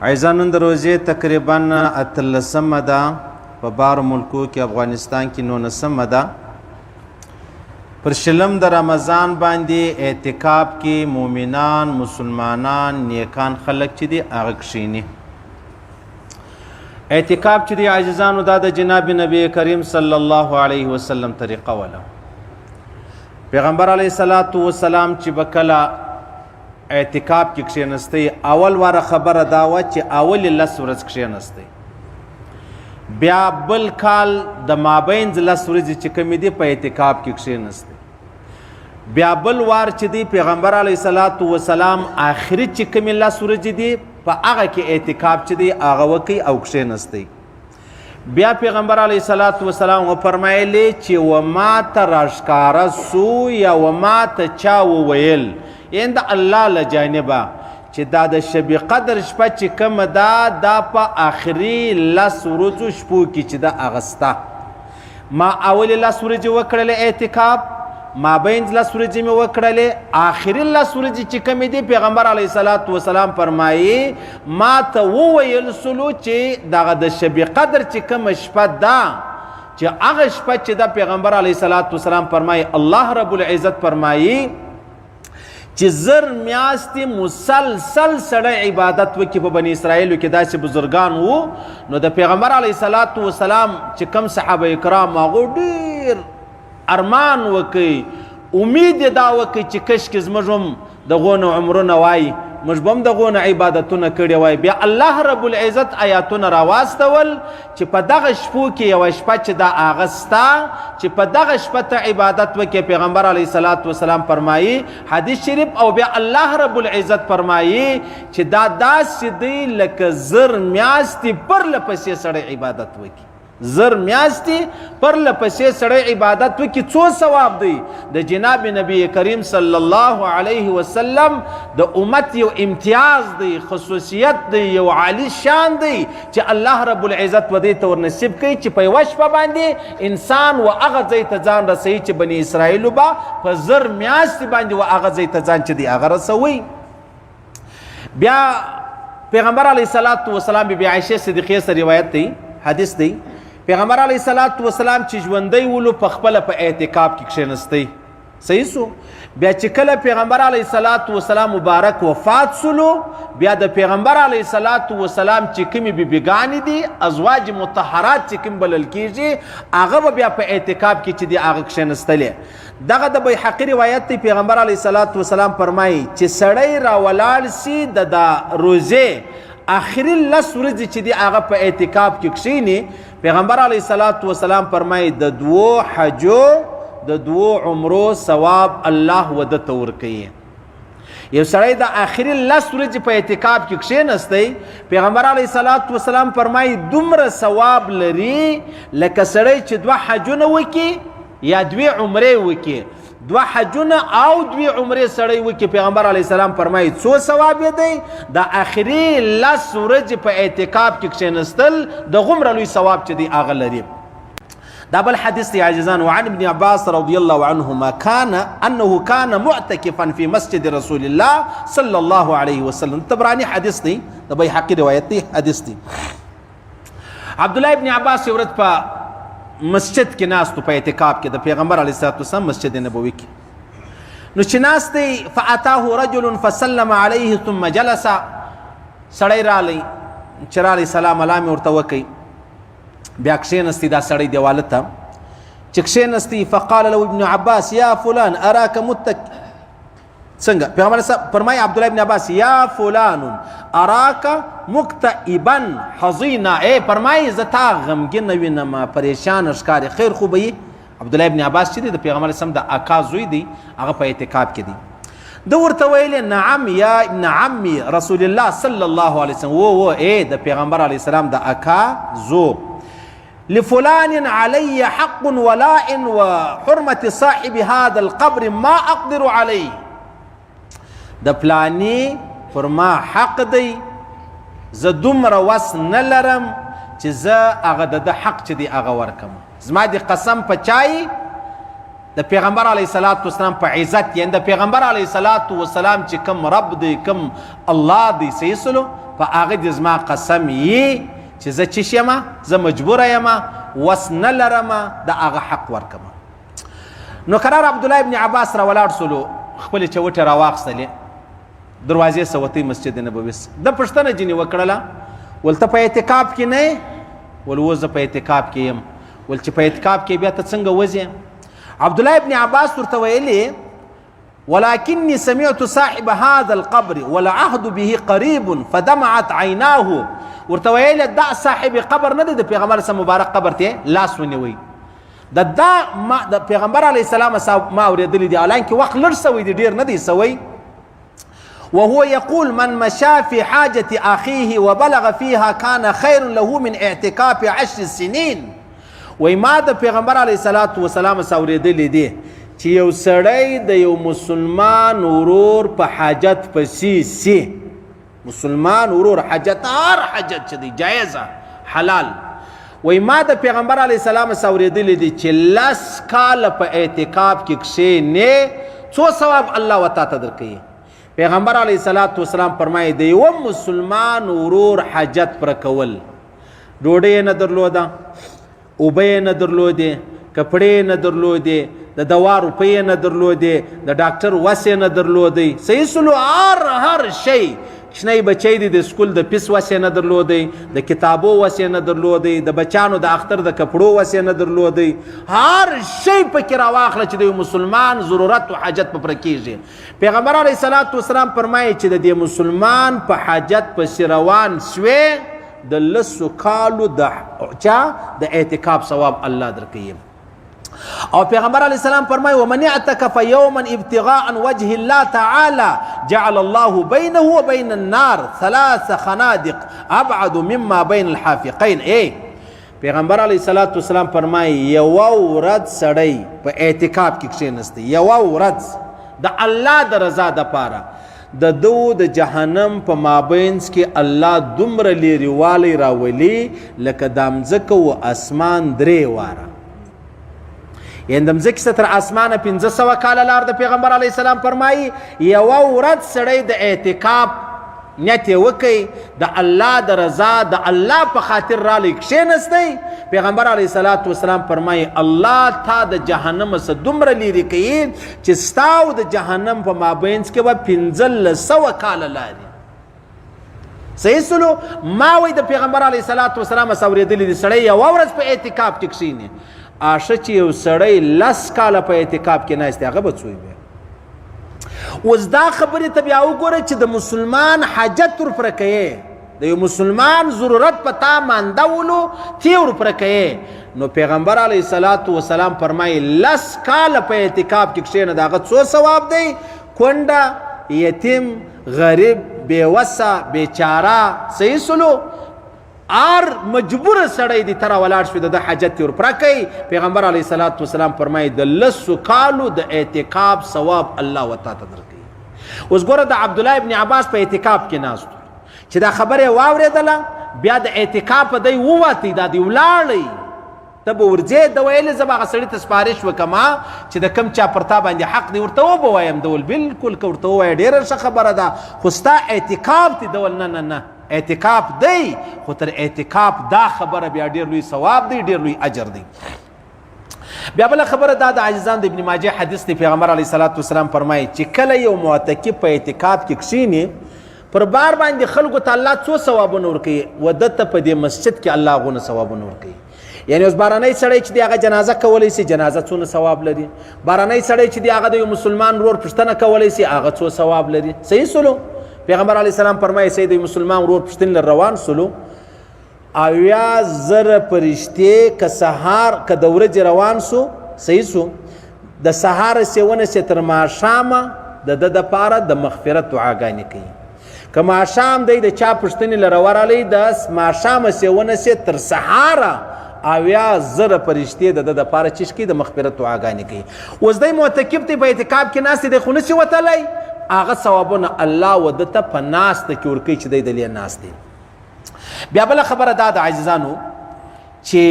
عزیزان نن د روزې تقریبا 18مه ده په بارو ملکو کې افغانستان کې 19مه ده. پر شلم د رمضان باندې اعتکاف کې مؤمنان مسلمانان نیکان خلک چې دي هغه کښیني. اعتکاف چې دی عزیزانو دا د جناب نبی کریم صلی الله علیه وسلم طریقه ولا. پیغمبر علیه الصلاۃ والسلام چې بکلا اعتکاف کې کښینستی اول واره خبره دا و چې اول لس ورځ کښینستی، بیا بل کال د مابین لس ورځې چې کمې دي په اعتکاف کې کښینستی، بیا بل وار چې دی پیغمبر علیه الصلاۃ والسلام آخري چې کمې لس ورځې دي په هغه کې اعتکاف چې دی هغه وکړي او کښینستی. بیا پیغمبر علیه الصلاۃ والسلام وفرمایلی چې وما ته راښکاره سو یا وما ته چا وویل د الله له جانبه چې دا د شب قدر شپه چې کومه ده دا په آخري لس ورځو شپو کې چې ده اغسته. ما اولې لس ورځې وکړلې اعتکاف، مابین لس ورځې مې وکړلې، آخري لس ورځې چې کومې دي پیغمبر علیه الصلاۃ والسلام فرمایي ما ته وویل سلو چې دغه د شب قدر چې کومه شپه ده چې هغه شپه چې ده پیغمبر علیه الصلاۃ والسلام فرمایي الله رب العزت فرمایي چې زر میاشتې مسلسل سړی عبادت وکړي. په بني اسرائیلو کې داسې بزرګان وو، نو د پیغمبر علیه الصلاۃ والسلام چې کم صحابه کرام هغو ډېر ارمان وکړي، امید یې دا وکړي چې کشکې زموږ هم دغو نه عمرونه وای، موږ به هم دغو نه عبادتونه کړي وای. بیا الله رب العزت آیاتونه راواستول چې په دغه شپو کې یوه شپه چې دا هغه ستا چې په دغه شپه ته عبادت وکړي. پیغمبر علیه الصلاۃ والسلام فرمایي حدیث شریف، او بیا الله رب العزت فرمایي چې دا داسې دی لکه زر میاشتې پرله پسې سړی عبادت وکړي، زر میاشتې پرله پسې سړی عبادت وکړي. څو ثواب دی د جناب نبی کریم صلی الله علیه وسلم د امت یو امتیاز دی، خصوصیت دی، یو عالی شان دی چې الله رب العزت ودې ته ورنصیب کوي چې په یوه شپه باندې انسان و هغه ځای ته ځان رسوي چې بني اسرائیلو به په زر میاشتې باندې و هغه ځای ته ځان چې دی هغه رسوي. بیا پیغمبر علیه الصلاۃ والسلام بی عایشه صدیقې سره روایت دی، حدیث دی، پیغمبر علیه الصلاۃ والسلام چې ژوندی ولو په خپله په اعتکاف کې کښېنستی. صحیح سو. بیا چې کله پیغمبر علیه الصلاۃ والسلام مبارک وفات سلو، بیا د پیغمبر علیه الصلاۃ والسلام چې کومې بیبیګانې دي ازواج مطهرات چې کوم بلل کېږي هغه به بیا په اعتکاف کې چې دي هغه کښېنستلې. دغه د بیهقي روایت دی، پیغمبر علیه الصلاۃ والسلام فرمایي چې سړی راولاړ سي د روزې آخري لس ورځې چې دي هغه په اعتکاف کې کښېني. پیغمبر علیه الصلاۃ والسلام فرمایي د دوو حجو د دوو عمرو ثواب الله وده ته ورکوي. یو سړی د آخري لس ورځې په اعتکاف کې کښېنستی، پیغمبر علیه الصلاۃ والسلام فرمایي دومره ثواب لري لکه سړی چې دوه حجونه وکړي یا دوې عمرې وکړي. دوه حجونه او دوی عمرې سړی وکړي، پیغمبر علیه السلام فرمایي څو ثواب یې دی؟ د آخري لس ورځې په اعتکاف کې کښېنستل د غومره لوی ثواب چې دی هغه لري. دا بل حدیث دی عزیزانو، عن ابن عباس رضی الله عنهما انه كان معتکفا فی مسجد رسول الله صلی الله علیه وسلم. طبرانی حدیث دی، د بیهقي روایت دی، حدیث دی. عبدالله ابن عباس یو ورځ په مسجد کې ناستو په اعتکاف کې د پیغمبر علیه الصلاۃ والسلام مسجد نبوي کې. نو چې ناست دی فاتاه رجل فسلم علیه ثم جلس، سړی رالی چې رالی سلام الله مې ورته وکړي، بیا کښېنستی دا سړی دیواله ته چې کښېنستی فقال له ابن عباس یا فلان اراک متک. څنګه پیغمبر فرمایي عبدالله ابن عباس یا فلان اراک مکتئبا حزینا، فرمایي زه تا غمګین وینم پریشان ښکارې، خیر خو به یې. عبدالله ابن عباس چې دی د پیغمبر اسلام د اکا زوی دی، هغه په اعتکاف کې دی. ده ورته ویلې نعم یا ابن عمي رسول الله صلی الله علیه وسلم، و د پیغمبر علیه السلام د اکا زو. لفلان علی حق ولاء وحرمة صاحب هذا القبر ما اقدر علیه، د پلانی پر ما حق دی، زه دومره وس نه لرم چې زه هغه د حق چې دی هغه ورکم. زما د قسم په چای د پیغمبر علیه الصلاۃ والسلام په عزت، یعنی د پیغمبر علیه الصلاۃ والسلام چې کوم رب دی کوم الله دی، صحیح سلو په هغه دې زما قسم یي چې زه چې شم زه مجبوره یم وس نه لرم د هغه حق ورکم. نو قرار عبدالله ابن عباس را ولاړ سولو خپلې چوټې را واخیستلې دروازې سوتۍ مسجد نبوي د پوښتنه ځینې وکړله ول ته په اعتکاف کې نه یې؟ ول اوس زه په اعتکاف کې یم. ول چې په اعتکاف کې بیا ته څنګه وځې؟ عبدالله ابن عباس ورته ویلې ولكني سمعت صاحب هذا القبر والعهد به قريب فدمعت عيناه. ورته ویلې دا صاحب قبر نه دی د پیغمبر سره مبارک قبر ته لاس ونیوي د پیغمبر علیه السلام ما اورېدلی دي حالانکې وخت لږ سوی دی ډېر نه دی سوی. وهو يقول من مشى في حاجة أخيه وبلغ فيها كان خير له من اعتكاف 10 سنين. وای ما د پیغمبر علیه الصلاة والسلام اورېدلی دی چې یو سړی د یو مسلمان ورور په حاجت پسې سي. مسلمان ورور حاجت هر حاجت چې دی جایزه حلال. وای ما د پیغمبر علیه السلام اورېدلی دی چې 10 کاله په اعتکاف کې کښېنې څو ثواب الله وتا ته درکوي. پیغمبر علیه السلام فرمایي د یو مسلمان ورور حاجت پر کول ډوډۍ نه درلوده، اوبه نه درلودې، کپړې نه درلودې، د دوا روپۍ نه درلودې، د ډاکټر وس نه درلودې، صحیح سلو هر شی شنی بچی دی د سکول د پیس وس نه درلودې، د کتابو وس نه درلودې، د بچانو د اختر د کپړو وس نه درلودې، هر شی پکې راواخله چې د مسلمان ضرورت او حاجت په پر کېږي. پیغمبر علیه السلام فرمایي چې د دې مسلمان په حاجت پسې روان شوې د 10 کالو د اعتکاف ثواب الله درکوي. او پیغمبر علیه السلام فرمایي ومن اعتکف یوما ابتغاء وجه الله تعالی جعل الله بینه وبین النار 3 خنادق ابعد مما بین الحافقین. پیغمبر علیه السلام فرمایي یوه ورځ سړی په اعتکاف کې کښېنستی، یوه ورځ د الله د رضا دپاره د دو د جهنم په مابینځ کې الله دومره لیرېوالی راولي لکه د مځکه و اسمان 3 واره. یعنې د مځکې څخه تر اسمانه 500 کاله لار د پیغمبر علیه السلام فرمایي یوه ورځ سړی د اعتکاف نیت یې وکړي د الله د رضا د الله په خاطر رالی کښېنستی. پیغمبر علیه السلام فرمایي الله تا د جهنم څخه دومره لیرې کوي چې ستا او د جهنم په مابینځ کې به 1500 کاله لارې. صحیح سلو ما وایي د پیغمبر علیه السلام اورېدلی دي سړی یوه ورځ په اعتکاف کې کښېني. آشه چې یو سړی 10 کاله په اعتکاف کې ناستی هغه به څوی بیا. اوس دا خبرې ته بیا وګوره چې د مسلمان حاجت ورپره کوې، د یو مسلمان ضرورت په تا ماندولو تی ورپره کوې. نو پیغمبر علیه السلام فرمایي 10 کاله په اعتکاف کې کښېنه د هغه څو ثواب دی؟ کونډه، یتیم، غریب، بېوسه، بیچاره، صحیح سلو ار مجبور سړی دی تر ولاړ شوی د حاجت ورپره کوي. پیغمبر علیه السلام فرمایي د 10 کالو د اعتکاف ثواب الله وتا ته درکوي. اوس ګوره د عبدالله ابن عباس په اعتکاف کې ناست چې دا خبره واورېدله بیا د اعتکاف دی ووتی دا دی ولاړی ته به ورځې د ویلې زه به هغه سړي ته سپارش وکړم چې د کم چا پر تا باندې حق دی ورته وبوایم دول بالکل که ورته ووایه ډېره ښه خبره ده خو ستا اعتکاف دی دول نه اعتکاف دی خو تر اعتکاف دا خبره بیا ډېر لوی ثواب دی ډېر لوی اجر دی. بیا بله خبره دا د عاجزان د ابن ماجه حدیث دی. پیغمبر علیه السلام فرمایي چې کله یو معتکف په اعتکاف کې کښېني پر بار باندې خلکو ته الله څو ثوابونه ورکوي و ده ته په دې مسجد کې الله هغونه ثوابونه ورکوي. یعنې اوس بارنی سړی چې دی هغه جنازه کولی سي جنازه څونه ثواب لري، بارنی سړی چې دی هغه د یو مسلمان ورور پوښتنه کولی سي هغه څو ثواب لري. صحیح سلو پیغمبر علیه السلام فرمایي سید مسلمان ورور پوښتنې لر روان سلو 80,000 فرشتې که سهار که د ورځې روان سو صحیح سو د سهار سیونه سي تر ماښامه د ده دپاره د مغفرت دعاګانې کوي. که ماښام دی د چا پوښتنې لره ورغلی د ماښامه سیونه سي تر سهاره 80,000 فرشتې د ده دپاره چیش کوي د مغفرت دعاګانې کوي. اوس دی معتکف دی په اعتکاف کې ناست دی خو نسي وتلی هغه ثوابونه الله و ده ته په ناسته کې ورکوي چې دی دلې ناست دی. بیا بله خبره دا د عزیزانو چې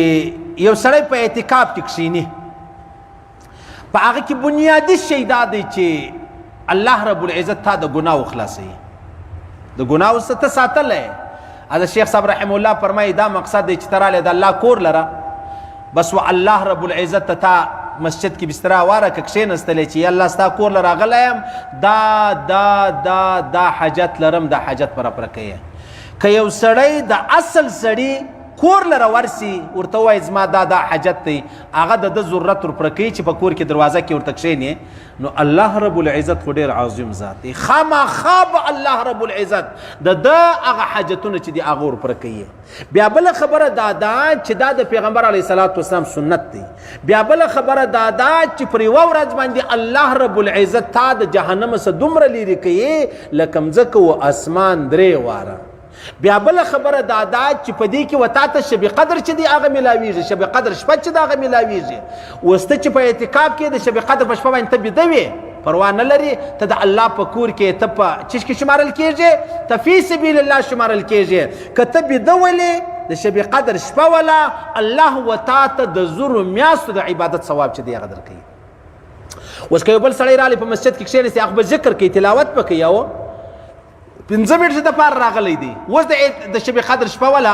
یو سړی په اعتکاف کې کښېني په هغه کې بنیادي شی دا دی چې الله رب العزت تا د ګناه وخلاصوي. د ګناو څخه ته ساتلی دا شیخ صاحب رحم الله فرمایي دا مقصد دی چې ته رالی د الله کور لره بس و الله رب العزت ته تا مسجد کې بستره واره که کښېنستلی چې یا الله ستا کور له راغلی یم دا حاجت لرم دا حاجت پر پوره کوي که یو سړی د اصل سړي کور لره ورسي ورته ووایي زما دا حاجت دی هغه د ده ضرورت ورپوره کوي چې په کور کې دروازه کې ورته کښېنې نو الله رب العزت خو ډېر عظیم ذات دی خامخا به الله رب العزت د ده هغه حاجتونه چې دي هغه ورپوره کوي بیا بله خبره دا ده چې دا د پیغمبر علیه صلات وسلام سنت دی بیا بله خبره دا ده چې پر یوه ورځ باندې الله رب العزت تا د جهنم څخه دومره لرې کوي لکه مځکه و اسمان 3 واره بیا بله خبره دا ده چې په دې کې وتا ته شب قدر چې دی هغه میلاویږي شب قدر شپه چې د هغه میلاویږي اوس ته چې په اعتکاف کې د شب قدر په شپه باندې ته بیده وې پروا نه لري ته د الله په کور کې ته په چش کې شمارل کېږي ته فی سبیل الله شمارل کېږي که ته بیده ولې د شب قدر شپه ولا الله وتا ته د زرو میاشتو د عبادت ثواب چې دی هغه درکوي اوس که یو بل سړی رالی په مسجد کې کښېنستي هغه به ذکر کوي تلاوت به کوي او 15 منټه دپاره راغلی دی اوس د شب قدر شپه ولا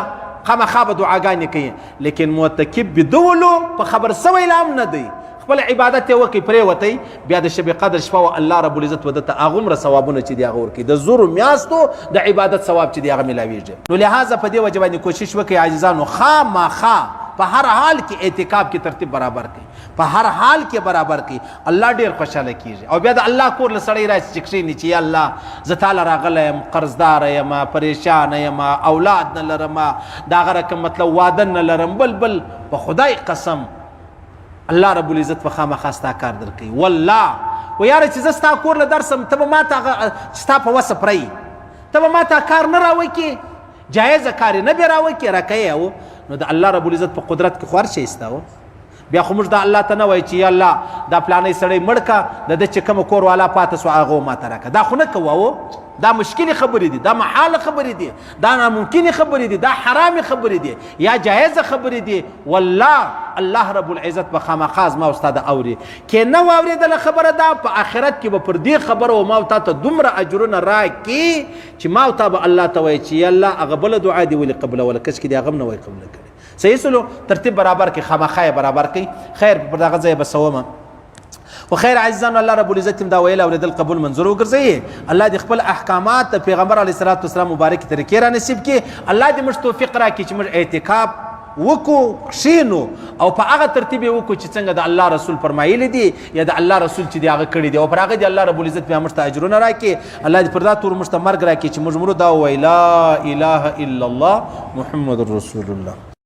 خامخا به دعاګانې کوي لیکن معتکف بدولو په خبر سوی لا هم نه دی خپل عبادت یې وکړي پرېوتی بیا د شب قدر شپه و الله رب العزت به درته هغومره ثوابونه چې دي هغه ورکوي د زرو میاشتو د عبادت ثواب چې دی هغه میلاویږي نو لهذا په دې وجه باندې کوشش وکړئ عاجزانو خامخا په هر حال کې اعتکاف کې ترتیب برابر کړي په هر حال کې برابر کړي الله ډېر خوشحاله کېږي او بیا د الله کور له سړی راشي چې کښېني چې یا الله زه تاله راغلی یم قرضداره یم پریشانه یم اولاد نه لرم د هغه رقم مطلب واده نه لرم بل په خدای قسم الله رب العزت په خامخا ستا کار درکوي والله و یاره چې زه ستا کور له درسم ته به ما ته ستا په وسه پرئ ته به ما ته کار نه راوکې جایزه کار یې نه بې راوکې راکوې او نو د الله رب العزت په قدرت کې خو هر شی ستا و بیا خو موږ د الله ته نه وایي چې یا الله دا پلانی سړی مړ که د ده چې کومه کور والا پاته سوه هغه ما ته راکړه دا خو نه کوو دا مشکلې خبرې دي دا محاله خبرې دي دا ناممکنې خبرې دي دا حرامې خبرې دي یا جایزه خبرې دي والله الله رب العزت به خامخا زما او ستا د اوري کې نه واورېدله خبره ده په آخرت کې به پر دې خبره و ما او تا ته دومره اجرونه راکړي چې ما او تا به الله ته وایي چې یا الله هغه بله دعا دې ولې قبلوله کس کې دې هغه هم نه وایي قبله کړې صحیح سلو ترتیب برابر کړي خامخا یې برابر کړي خیر پر دغه ځای به سومه و خیر عزیزانو الله رب العزت دا ویل اوریدل قبول منظور وګرځي الله دې خپل احکامات د پیغمبر علیه الصلاۃ والسلام مبارک طریقې را نصیب کړي الله دې موږ توفیق راکړي چې موږ اعتکاف وکړو کښېنو او په هغه ترتیب یې وکړو چې څنګه د الله رسول فرمایلی دي یا د الله رسول چې دی هغه کړي دي او پر هغه دې الله رب العزت بیا موږ ته اجرونه راکړي الله دې پر دا تور موږ ته مرګ راکړي چې موږ دا ووایو لا اله الا الله محمد رسول الله